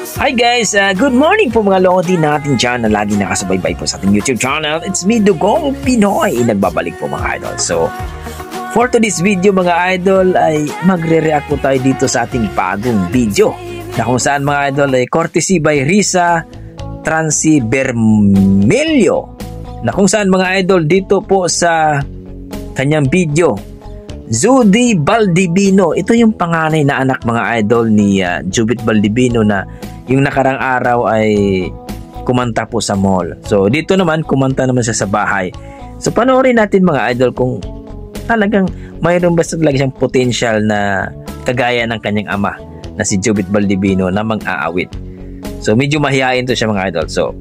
Hi guys! Good morning po mga lodi natin dyan na lagi nakasubaybay po sa ating YouTube channel. It's me, Dugong Pinoy. Nagbabalik po mga idol. So, for today's video mga idol ay magre-react po tayo dito sa ating bagong video. Na kung saan mga idol ay courtesy by Risa Transi Bermelio. Na kung saan mga idol dito po sa kanyang video, Zodi Baldivino. Ito yung panganay na anak mga idol ni Jubit Baldivino na yung nakarang araw ay kumanta po sa mall. So dito naman kumanta naman siya sa bahay. So panoorin natin mga idol kung talagang mayroon ba talaga siyang potential na kagaya ng kanyang ama na si Jubit Baldivino na mag-aawit. So medyo mahihain to siya mga idol. So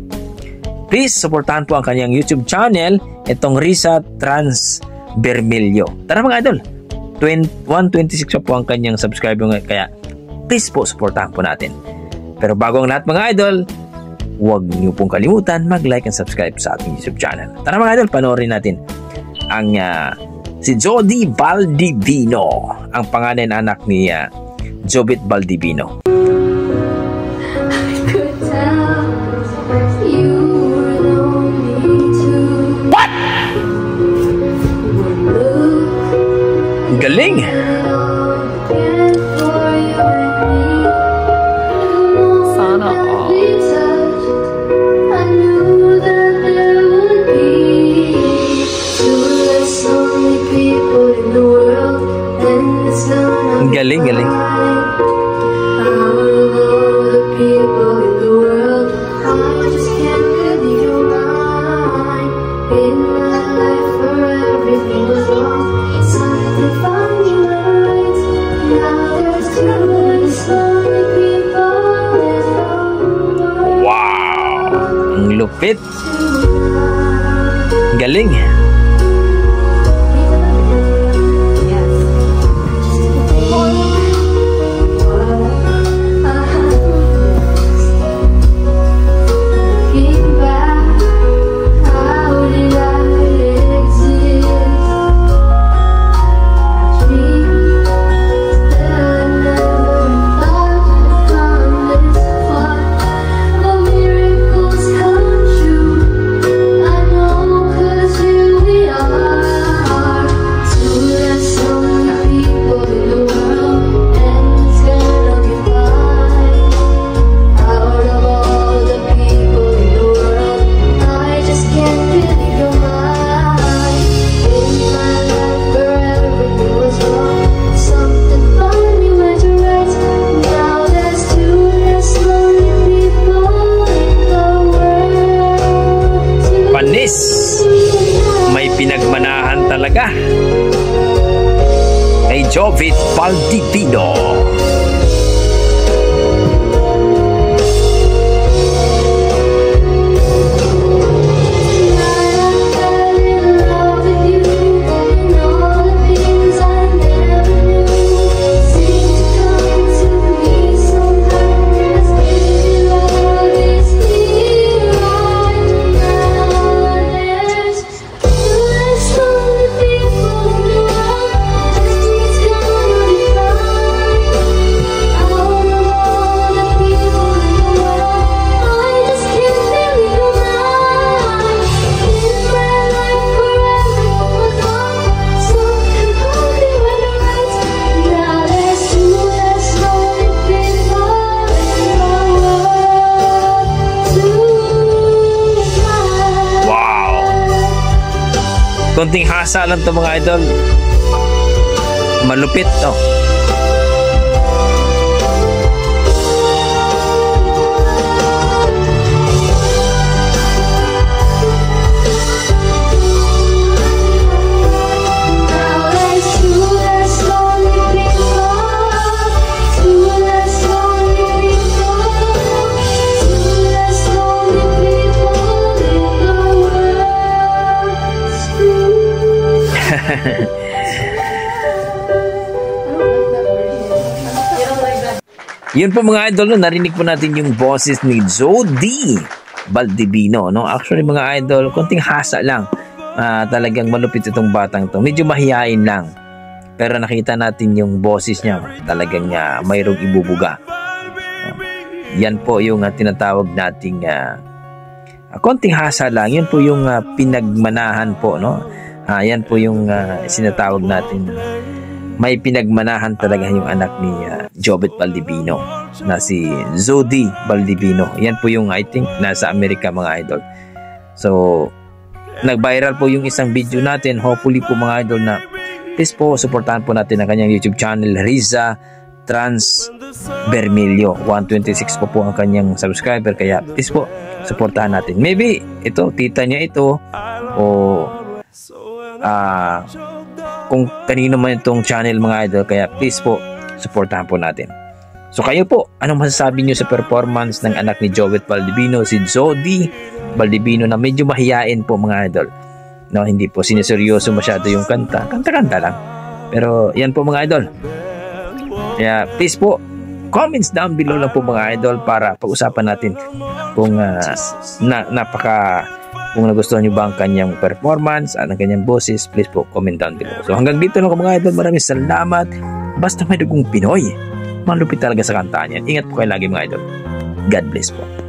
please supportahan po ang kanyang YouTube channel, itong Risa Trans Bermelio. Tara mga idol, 126 po ang kanyang subscriber kaya please po supportahan po natin. Pero bago ang lahat mga idol, huwag niyo pong kalimutan mag-like and subscribe sa ating YouTube channel. Tara mga idol, panoorin natin ang si Zodi Baldivino, ang panganay na anak ni Jubit Baldivino. What? Galing! Galing, galing. Wow! Ang lupit. Galing. May pinagmanahan talaga kay Jubit Baldivino. Konting hasa lang to mga idol. Malupit to. Yun po mga idol, no? Narinig po natin yung boses ni Zodi Baldivino, no? Actually mga idol, konting hasa lang. Talagang malupit itong batang to. Medyo mahihain lang. Pero nakita natin yung boses niya. Talagang mayroong ibubuga. yan po yung tinatawag nating konting hasa lang. Yun po yung pinagmanahan po, no? Yan po yung sinatawag natin. May pinagmanahan talaga yung anak ni Jobet Baldivino na si Zodi Baldivino. Yan po yung I think nasa Amerika, mga idol. So, nag-viral po yung isang video natin. Hopefully po, mga idol, na please po, supportahan po natin ang kanyang YouTube channel, Riza Trans Bermilio. 126 po ang kanyang subscriber, kaya please po, supportahan natin. Maybe, ito, tita niya ito, o kung kanino man itong channel, mga idol, kaya please po, supportahan po natin. So kayo po, anong masasabi nyo sa performance ng anak ni Jobet Baldivino, si Zodi Baldivino, na medyo mahiyain po, mga idol? No, hindi po siniseryoso masyado yung kanta. Kanta-kanta lang. Pero yan po, mga idol. Kaya please po, comments down below lang po, mga idol, para pag-usapan natin kung kung nagustuhan nyo ba ang kanyang performance at ang kanyang boses. Please po, comment down below. So hanggang dito lang po, mga idol. Maraming salamat. Basta may dugong Pinoy, malupit talaga sa kantaan yan. Ingat po kayo lagi, mga idol. God bless po.